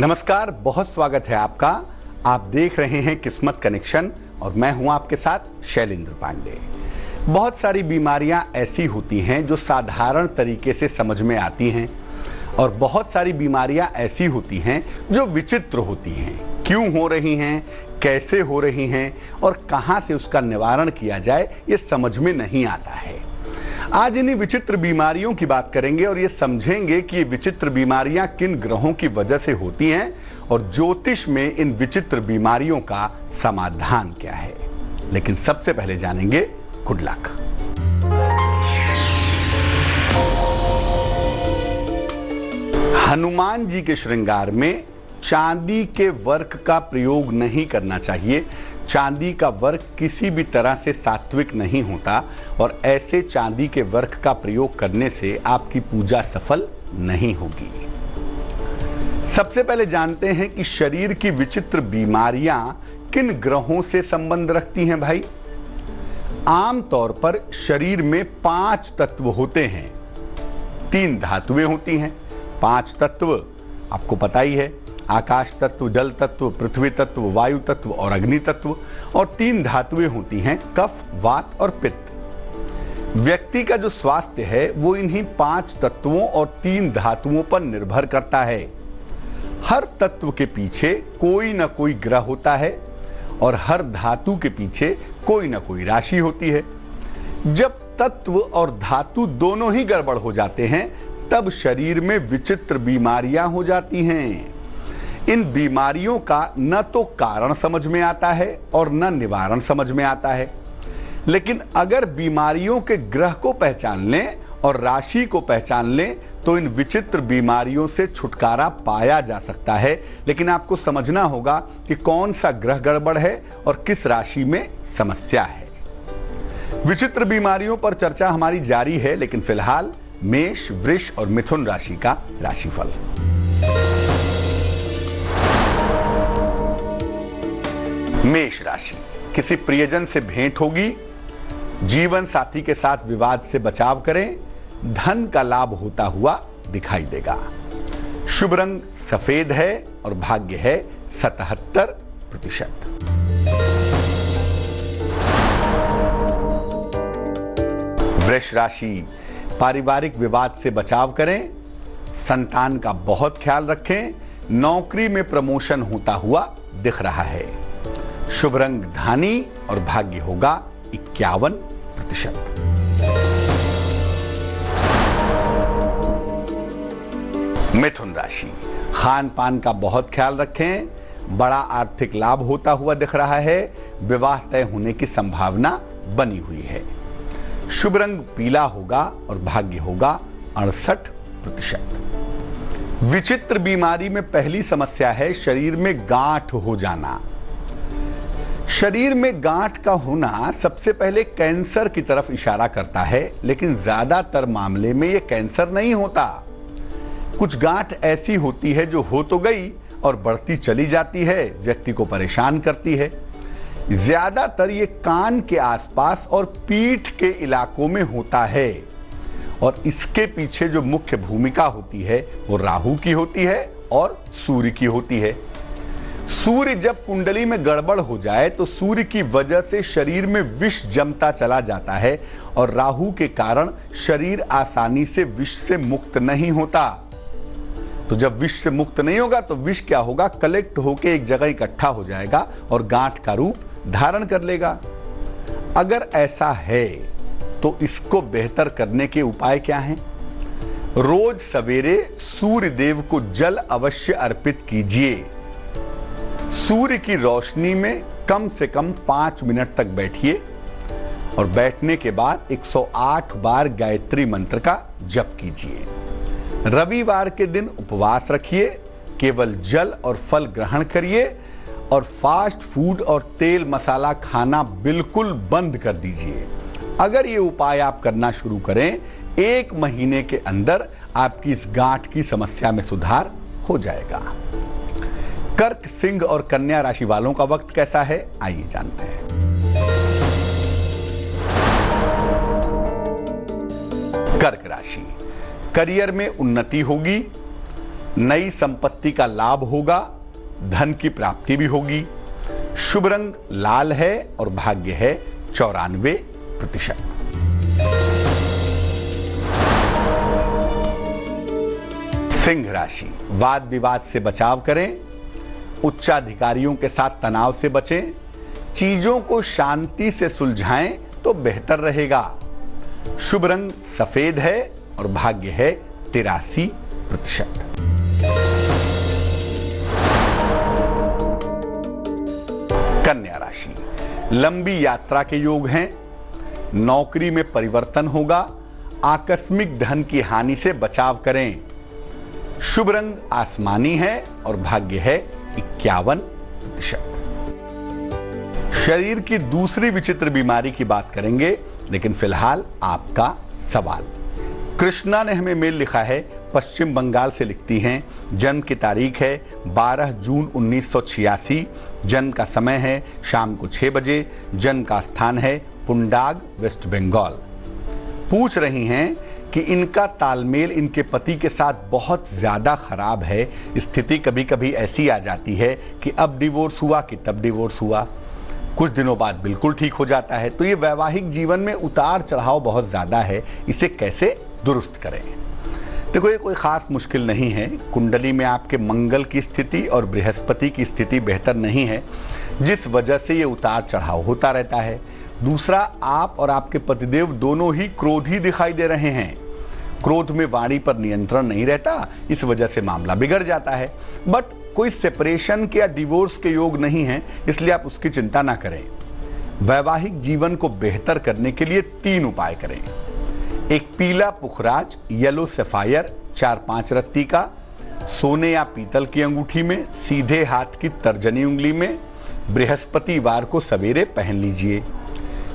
नमस्कार, बहुत स्वागत है आपका। आप देख रहे हैं किस्मत कनेक्शन और मैं हूं आपके साथ शैलेंद्र पांडे। बहुत सारी बीमारियां ऐसी होती हैं जो साधारण तरीके से समझ में आती हैं और बहुत सारी बीमारियां ऐसी होती हैं जो विचित्र होती हैं। क्यों हो रही हैं, कैसे हो रही हैं और कहां से उसका निवारण किया जाए, ये समझ में नहीं आता है। आज इन्हीं विचित्र बीमारियों की बात करेंगे और ये समझेंगे कि ये विचित्र बीमारियां किन ग्रहों की वजह से होती हैं और ज्योतिष में इन विचित्र बीमारियों का समाधान क्या है। लेकिन सबसे पहले जानेंगे गुड लक। हनुमान जी के श्रृंगार में चांदी के वर्क का प्रयोग नहीं करना चाहिए। चांदी का वर्क किसी भी तरह से सात्विक नहीं होता और ऐसे चांदी के वर्क का प्रयोग करने से आपकी पूजा सफल नहीं होगी। सबसे पहले जानते हैं कि शरीर की विचित्र बीमारियां किन ग्रहों से संबंध रखती हैं भाई। आमतौर पर शरीर में 5 तत्व होते हैं, 3 धातुएं होती हैं। 5 तत्व आपको पता ही है, आकाश तत्व, जल तत्व, पृथ्वी तत्व, वायु तत्व और अग्नि तत्व। और 3 धातुएं होती हैं, कफ, वात और पित्त। व्यक्ति का जो स्वास्थ्य है वो इन्हीं 5 तत्वों और 3 धातुओं पर निर्भर करता है। हर तत्व के पीछे कोई ना कोई ग्रह होता है और हर धातु के पीछे कोई ना कोई राशि होती है। जब तत्व और धातु दोनों ही गड़बड़ हो जाते हैं तब शरीर में विचित्र बीमारियां हो जाती हैं। इन बीमारियों का न तो कारण समझ में आता है और न निवारण समझ में आता है। लेकिन अगर बीमारियों के ग्रह को पहचान लें और राशि को पहचान लें तो इन विचित्र बीमारियों से छुटकारा पाया जा सकता है। लेकिन आपको समझना होगा कि कौन सा ग्रह गड़बड़ है और किस राशि में समस्या है। विचित्र बीमारियों पर चर्चा हमारी जारी है, लेकिन फिलहाल मेष, वृष और मिथुन राशि का राशिफल। मेष राशि, किसी प्रियजन से भेंट होगी। जीवन साथी के साथ विवाद से बचाव करें। धन का लाभ होता हुआ दिखाई देगा। शुभ रंग सफेद है और भाग्य है 77%। वृष राशि, पारिवारिक विवाद से बचाव करें। संतान का बहुत ख्याल रखें। नौकरी में प्रमोशन होता हुआ दिख रहा है। शुभ रंग धानी और भाग्य होगा 51%। मिथुन राशि, खान पान का बहुत ख्याल रखें। बड़ा आर्थिक लाभ होता हुआ दिख रहा है। विवाह तय होने की संभावना बनी हुई है। शुभ रंग पीला होगा और भाग्य होगा 68%। विचित्र बीमारी में पहली समस्या है शरीर में गांठ हो जाना। शरीर में गांठ का होना सबसे पहले कैंसर की तरफ इशारा करता है, लेकिन ज्यादातर मामले में यह कैंसर नहीं होता। कुछ गांठ ऐसी होती है जो हो तो गई और बढ़ती चली जाती है, व्यक्ति को परेशान करती है। ज्यादातर ये कान के आसपास और पीठ के इलाकों में होता है और इसके पीछे जो मुख्य भूमिका होती है वो राहु की होती है और सूर्य की होती है। सूर्य जब कुंडली में गड़बड़ हो जाए तो सूर्य की वजह से शरीर में विष जमता चला जाता है और राहु के कारण शरीर आसानी से विष से मुक्त नहीं होता। तो जब विष से मुक्त नहीं होगा तो विष क्या होगा, कलेक्ट होकर एक जगह इकट्ठा हो जाएगा और गांठ का रूप धारण कर लेगा। अगर ऐसा है तो इसको बेहतर करने के उपाय क्या हैं? रोज सवेरे सूर्य देव को जल अवश्य अर्पित कीजिए। सूर्य की रोशनी में कम से कम 5 मिनट तक बैठिए और बैठने के बाद 108 बार गायत्री मंत्र का जप कीजिए। रविवार के दिन उपवास रखिए, केवल जल और फल ग्रहण करिए और फास्ट फूड और तेल मसाला खाना बिल्कुल बंद कर दीजिए। अगर ये उपाय आप करना शुरू करें, 1 महीने के अंदर आपकी इस गांठ की समस्या में सुधार हो जाएगा। कर्क, सिंह और कन्या राशि वालों का वक्त कैसा है, आइए जानते हैं। कर्क राशि, करियर में उन्नति होगी। नई संपत्ति का लाभ होगा, धन की प्राप्ति भी होगी। शुभ रंग लाल है और भाग्य है 94%। सिंह राशि, वाद विवाद से बचाव करें, उच्चाधिकारियों के साथ तनाव से बचें, चीजों को शांति से सुलझाएं तो बेहतर रहेगा। शुभ रंग सफेद है और भाग्य है 83%। कन्या राशि, लंबी यात्रा के योग हैं, नौकरी में परिवर्तन होगा, आकस्मिक धन की हानि से बचाव करें। शुभ रंग आसमानी है और भाग्य है 51%। शरीर की दूसरी विचित्र बीमारी की बात करेंगे, लेकिन फिलहाल आपका सवाल। कृष्णा ने हमें मेल लिखा है, पश्चिम बंगाल से लिखती हैं, जन्म की तारीख है 12 जून 1986, जन्म का समय है शाम को 6 बजे, जन्म का स्थान है पुंडाग, वेस्ट बंगाल। पूछ रही हैं कि इनका तालमेल इनके पति के साथ बहुत ज़्यादा खराब है। स्थिति कभी कभी ऐसी आ जाती है कि अब डिवोर्स हुआ कि तब डिवोर्स हुआ, कुछ दिनों बाद बिल्कुल ठीक हो जाता है। तो ये वैवाहिक जीवन में उतार चढ़ाव बहुत ज़्यादा है, इसे कैसे दुरुस्त करें? देखो, ये कोई ख़ास मुश्किल नहीं है। कुंडली में आपके मंगल की स्थिति और बृहस्पति की स्थिति बेहतर नहीं है, जिस वजह से ये उतार चढ़ाव होता रहता है। दूसरा, आप और आपके पतिदेव दोनों ही क्रोधी दिखाई दे रहे हैं। क्रोध में वाणी पर नियंत्रण नहीं रहता, इस वजह से मामला बिगड़ जाता है। बट कोई सेपरेशन के या डिवोर्स के योग नहीं है, इसलिए आप उसकी चिंता ना करें। वैवाहिक जीवन को बेहतर करने के लिए 3 उपाय करें। एक पीला पुखराज येलो सफायर 4-5 रत्ती का सोने या पीतल की अंगूठी में, सीधे हाथ की तर्जनी उंगली में, बृहस्पतिवार को सवेरे पहन लीजिए।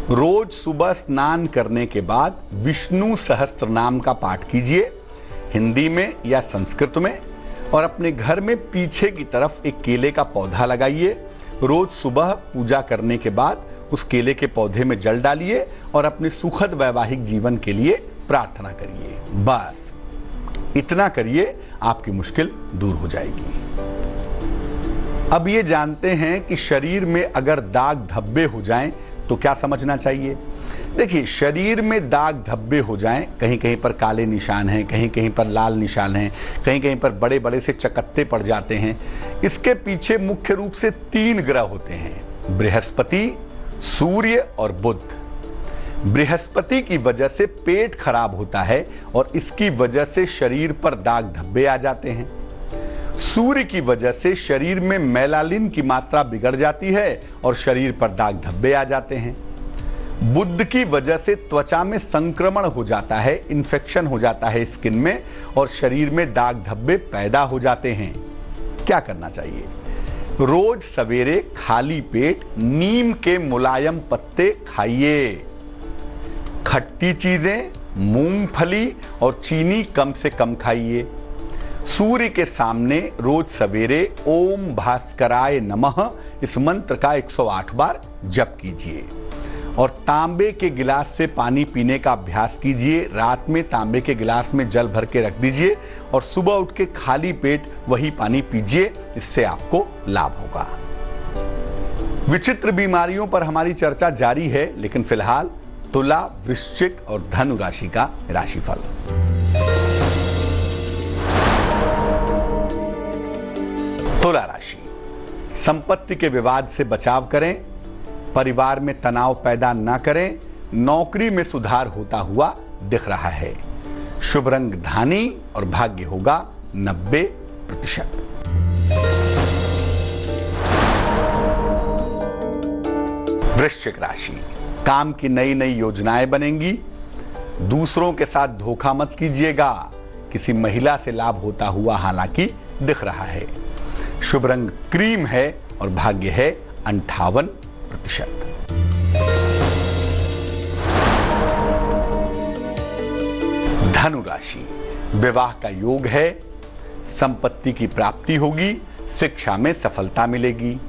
रोज सुबह स्नान करने के बाद विष्णु सहस्त्र नाम का पाठ कीजिए, हिंदी में या संस्कृत में, और अपने घर में पीछे की तरफ एक केले का पौधा लगाइए। रोज सुबह पूजा करने के बाद उस केले के पौधे में जल डालिए और अपने सुखद वैवाहिक जीवन के लिए प्रार्थना करिए। बस इतना करिए, आपकी मुश्किल दूर हो जाएगी। अब ये जानते हैं कि शरीर में अगर दाग धब्बे हो जाएं तो क्या समझना चाहिए। देखिए, शरीर में दाग धब्बे हो जाएं, कहीं कहीं पर काले निशान हैं, कहीं कहीं पर लाल निशान हैं, कहीं कहीं पर बड़े बड़े से चकत्ते पड़ जाते हैं, इसके पीछे मुख्य रूप से 3 ग्रह होते हैं, बृहस्पति, सूर्य और बुध। बृहस्पति की वजह से पेट खराब होता है और इसकी वजह से शरीर पर दाग धब्बे आ जाते हैं। सूर्य की वजह से शरीर में मेलानिन की मात्रा बिगड़ जाती है और शरीर पर दाग धब्बे आ जाते हैं। बुध की वजह से त्वचा में संक्रमण हो जाता है, इन्फेक्शन हो जाता है स्किन में, और शरीर में दाग धब्बे पैदा हो जाते हैं। क्या करना चाहिए? रोज सवेरे खाली पेट नीम के मुलायम पत्ते खाइए। खट्टी चीजें, मूंगफली और चीनी कम से कम खाइए। सूर्य के सामने रोज सवेरे ओम भास्कराय नमः इस मंत्र का 108 बार जप कीजिए और तांबे के गिलास से पानी पीने का अभ्यास कीजिए। रात में तांबे के गिलास में जल भर के रख दीजिए और सुबह उठ के खाली पेट वही पानी पीजिए, इससे आपको लाभ होगा। विचित्र बीमारियों पर हमारी चर्चा जारी है, लेकिन फिलहाल तुला, वृश्चिक और धनु राशि का राशिफल। तुला राशि, संपत्ति के विवाद से बचाव करें, परिवार में तनाव पैदा न करें, नौकरी में सुधार होता हुआ दिख रहा है। शुभ रंग धानी और भाग्य होगा 90%। वृश्चिक राशि, काम की नई नई योजनाएं बनेंगी। दूसरों के साथ धोखा मत कीजिएगा। किसी महिला से लाभ होता हुआ हालांकि दिख रहा है। शुभ रंग क्रीम है और भाग्य है 58%। धनु राशि, विवाह का योग है, संपत्ति की प्राप्ति होगी, शिक्षा में सफलता मिलेगी।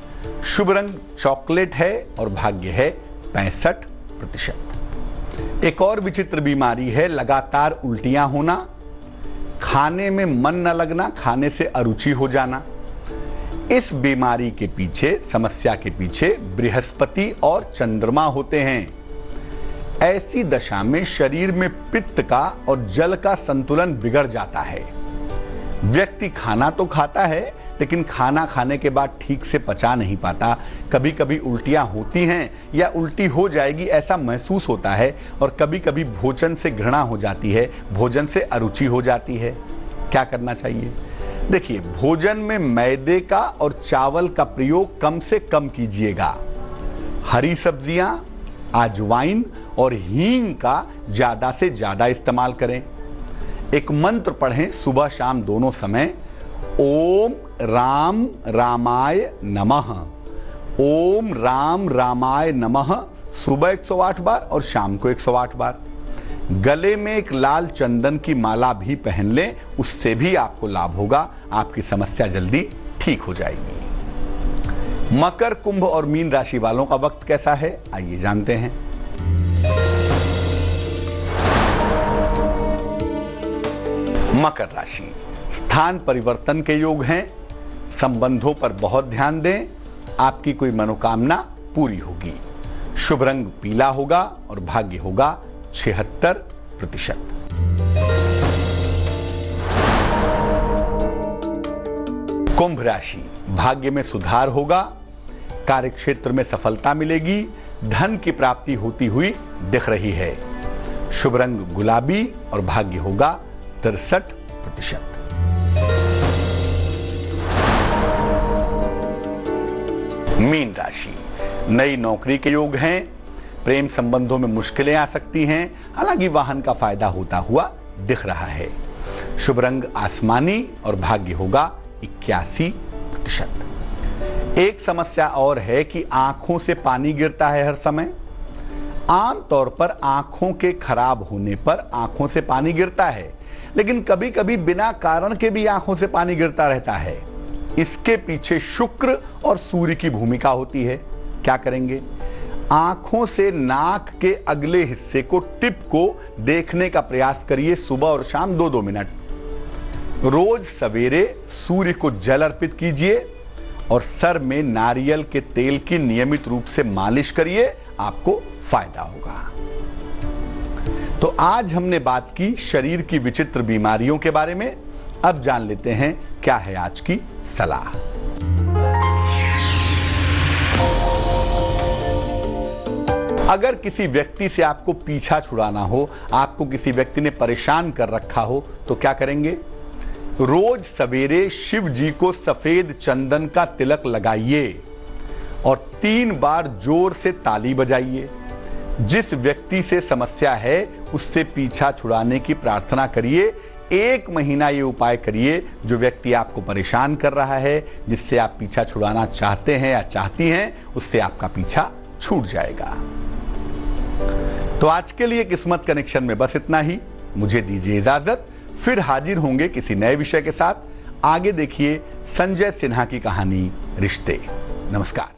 शुभ रंग चॉकलेट है और भाग्य है 65%। एक और विचित्र बीमारी है लगातार उल्टियां होना, खाने में मन न लगना, खाने से अरुचि हो जाना। इस बीमारी के पीछे, समस्या के पीछे बृहस्पति और चंद्रमा होते हैं। ऐसी दशा में शरीर में पित्त का और जल का संतुलन बिगड़ जाता है। व्यक्ति खाना तो खाता है, लेकिन खाना खाने के बाद ठीक से पचा नहीं पाता। कभी कभी उल्टियां होती हैं या उल्टी हो जाएगी ऐसा महसूस होता है, और कभी कभी भोजन से घृणा हो जाती है, भोजन से अरुचि हो जाती है। क्या करना चाहिए? देखिए, भोजन में मैदे का और चावल का प्रयोग कम से कम कीजिएगा। हरी सब्जियां, अजवाइन और हींग का ज्यादा से ज्यादा इस्तेमाल करें। एक मंत्र पढ़ें सुबह शाम दोनों समय, ओम राम रामाय नमः। ओम राम रामाय नमः सुबह 108 बार और शाम को 108 बार। गले में एक लाल चंदन की माला भी पहन लें, उससे भी आपको लाभ होगा। आपकी समस्या जल्दी ठीक हो जाएगी। मकर, कुंभ और मीन राशि वालों का वक्त कैसा है, आइए जानते हैं। मकर राशि, स्थान परिवर्तन के योग हैं। संबंधों पर बहुत ध्यान दें, आपकी कोई मनोकामना पूरी होगी। शुभ रंग पीला होगा और भाग्य होगा 76%। कुंभ राशि, भाग्य में सुधार होगा, कार्यक्षेत्र में सफलता मिलेगी, धन की प्राप्ति होती हुई दिख रही है। शुभ रंग गुलाबी और भाग्य होगा 63%। मीन राशि, नई नौकरी के योग हैं। प्रेम संबंधों में मुश्किलें आ सकती हैं, हालांकि वाहन का फायदा होता हुआ दिख रहा है। शुभ रंग आसमानी और भाग्य होगा 81%। एक समस्या और है कि आंखों से पानी गिरता है हर समय। आमतौर पर आंखों के खराब होने पर आंखों से पानी गिरता है, लेकिन कभी कभी बिना कारण के भी आंखों से पानी गिरता रहता है। इसके पीछे शुक्र और सूर्य की भूमिका होती है। क्या करेंगे? आंखों से नाक के अगले हिस्से को, टिप को देखने का प्रयास करिए सुबह और शाम 2-2 मिनट। रोज सवेरे सूर्य को जल अर्पित कीजिए और सर में नारियल के तेल की नियमित रूप से मालिश करिए, आपको फायदा होगा। तो आज हमने बात की शरीर की विचित्र बीमारियों के बारे में। अब जान लेते हैं क्या है आज की सलाह। अगर किसी व्यक्ति से आपको पीछा छुड़ाना हो, आपको किसी व्यक्ति ने परेशान कर रखा हो, तो क्या करेंगे? रोज सवेरे शिव जी को सफेद चंदन का तिलक लगाइए और 3 बार जोर से ताली बजाइए। जिस व्यक्ति से समस्या है उससे पीछा छुड़ाने की प्रार्थना करिए। 1 महीना ये उपाय करिए। जो व्यक्ति आपको परेशान कर रहा है, जिससे आप पीछा छुड़ाना चाहते हैं या चाहती हैं, उससे आपका पीछा छूट जाएगा। तो आज के लिए किस्मत कनेक्शन में बस इतना ही। मुझे दीजिए इजाजत, फिर हाजिर होंगे किसी नए विषय के साथ। आगे देखिए संजय सिन्हा की कहानी रिश्ते। नमस्कार।